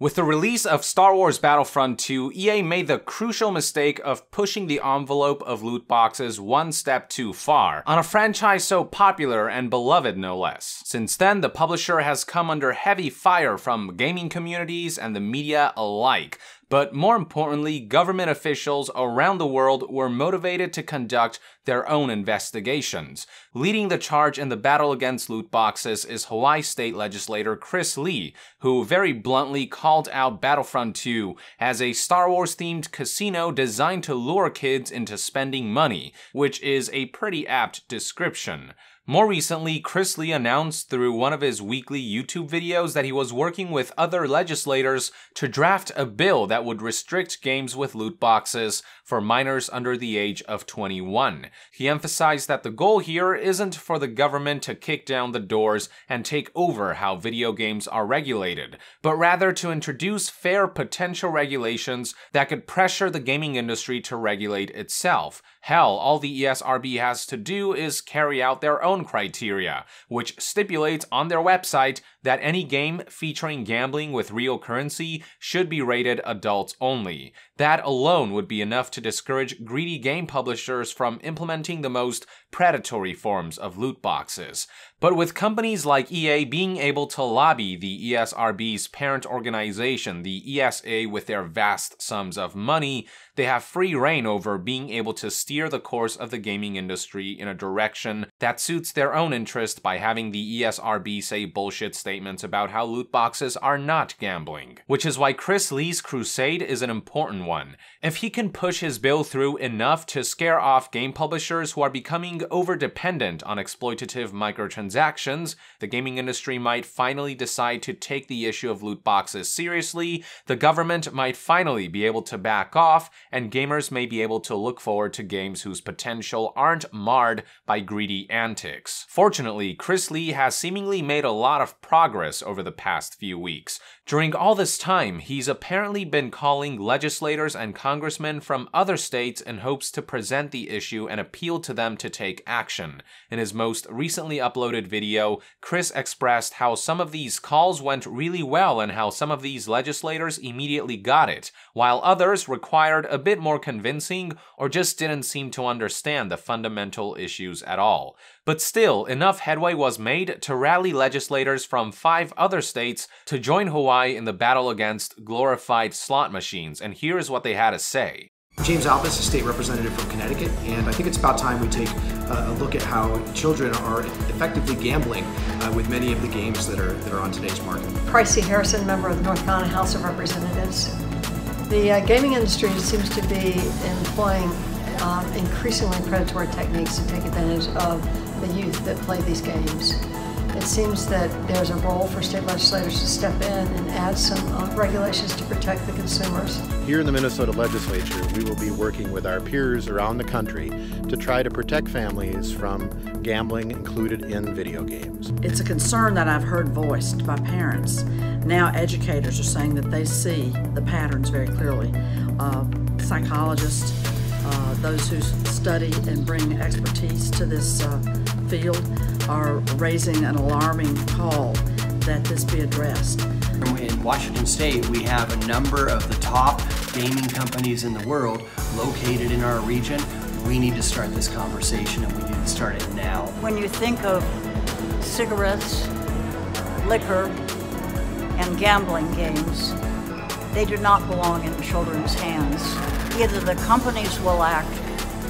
With the release of Star Wars Battlefront 2, EA made the crucial mistake of pushing the envelope of loot boxes one step too far, on a franchise so popular and beloved no less. Since then, the publisher has come under heavy fire from gaming communities and the media alike. But more importantly, government officials around the world were motivated to conduct their own investigations. Leading the charge in the battle against loot boxes is Hawaii State Legislator Chris Lee, who very bluntly called out Battlefront 2 as a Star Wars-themed casino designed to lure kids into spending money, which is a pretty apt description. More recently, Chris Lee announced through one of his weekly YouTube videos that he was working with other legislators to draft a bill that would restrict games with loot boxes for minors under the age of 21. He emphasized that the goal here isn't for the government to kick down the doors and take over how video games are regulated, but rather to introduce fair potential regulations that could pressure the gaming industry to regulate itself. Hell, all the ESRB has to do is carry out their own criteria, which stipulates on their website that any game featuring gambling with real currency should be rated adults only. That alone would be enough to discourage greedy game publishers from implementing the most predatory forms of loot boxes. But with companies like EA being able to lobby the ESRB's parent organization, the ESA, with their vast sums of money, they have free reign over being able to steer the course of the gaming industry in a direction that suits their own interest by having the ESRB say bullshit statements about how loot boxes are not gambling. Which is why Chris Lee's crusade is an important one. If he can push his bill through enough to scare off game publishers who are becoming over-dependent on exploitative microtransactions, the gaming industry might finally decide to take the issue of loot boxes seriously, the government might finally be able to back off, and gamers may be able to look forward to games whose potential aren't marred by greedy antics. Fortunately, Chris Lee has seemingly made a lot of progress over the past few weeks. During all this time, he's apparently been calling legislators and congressmen from other states in hopes to present the issue and appeal to them to take action. In his most recently uploaded video, Chris expressed how some of these calls went really well and how some of these legislators immediately got it, while others required a bit more convincing or just didn't seem to understand the fundamental issues at all. But still, enough headway was made to rally legislators from 5 other states to join Hawaii in the battle against glorified slot machines, and here's what they had to say. James Albus, a state representative from Connecticut, and I think it's about time we take a look at how children are effectively gambling with many of the games that are on today's market. Pricey Harrison, member of the North Carolina House of Representatives. The gaming industry seems to be employing increasingly predatory techniques to take advantage of the youth that play these games. It seems that there's a role for state legislators to step in and add some regulations to protect the consumers. Here in the Minnesota legislature, we will be working with our peers around the country to try to protect families from gambling included in video games. It's a concern that I've heard voiced by parents. Now educators are saying that they see the patterns very clearly. Psychologists, those who study and bring expertise to this field are raising an alarming call that this be addressed. In Washington State, we have a number of the top gaming companies in the world located in our region. We need to start this conversation, and we need to start it now. When you think of cigarettes, liquor, and gambling games, they do not belong in children's hands. Either the companies will act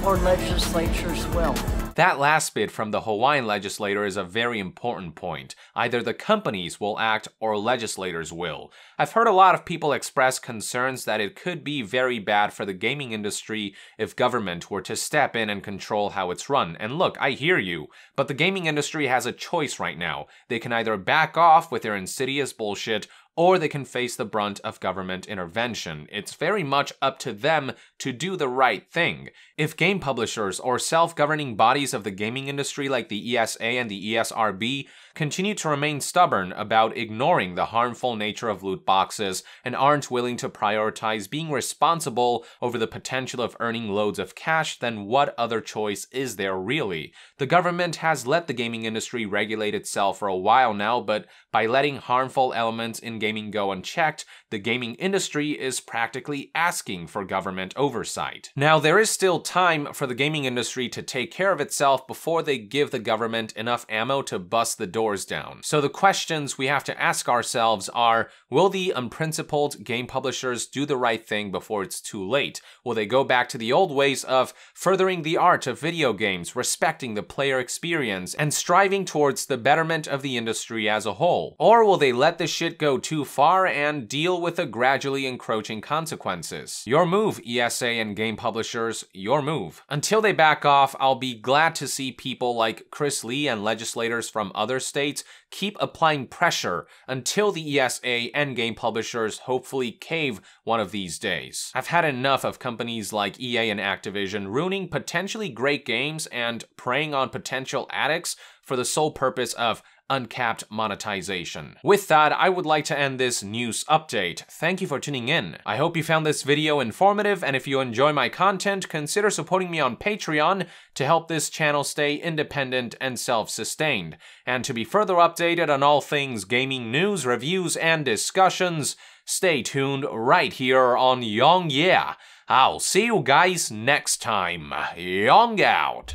or legislatures will. That last bit from the Hawaiian legislator is a very important point. Either the companies will act or legislators will. I've heard a lot of people express concerns that it could be very bad for the gaming industry if government were to step in and control how it's run. And look, I hear you, but the gaming industry has a choice right now. They can either back off with their insidious bullshit, or they can face the brunt of government intervention. It's very much up to them to do the right thing. If game publishers or self-governing bodies of the gaming industry like the ESA and the ESRB continue to remain stubborn about ignoring the harmful nature of loot boxes and aren't willing to prioritize being responsible over the potential of earning loads of cash, then what other choice is there really? The government has let the gaming industry regulate itself for a while now, but by letting harmful elements in gaming go unchecked, the gaming industry is practically asking for government oversight. Now, there is still time for the gaming industry to take care of itself before they give the government enough ammo to bust the doors down. So the questions we have to ask ourselves are, will the unprincipled game publishers do the right thing before it's too late? Will they go back to the old ways of furthering the art of video games, respecting the player experience, and striving towards the betterment of the industry as a whole? Or will they let the shit go too far and deal with the gradually encroaching consequences? Your move, ESA and game publishers, your move. Until they back off, I'll be glad to see people like Chris Lee and legislators from other states keep applying pressure until the ESA and game publishers hopefully cave one of these days. I've had enough of companies like EA and Activision ruining potentially great games and preying on potential addicts for the sole purpose of uncapped monetization. With that, I would like to end this news update. Thank you for tuning in. I hope you found this video informative, and if you enjoy my content, consider supporting me on Patreon to help this channel stay independent and self-sustained. And to be further updated on all things gaming news, reviews, and discussions, stay tuned right here on Young Yeah. I'll see you guys next time. Young out.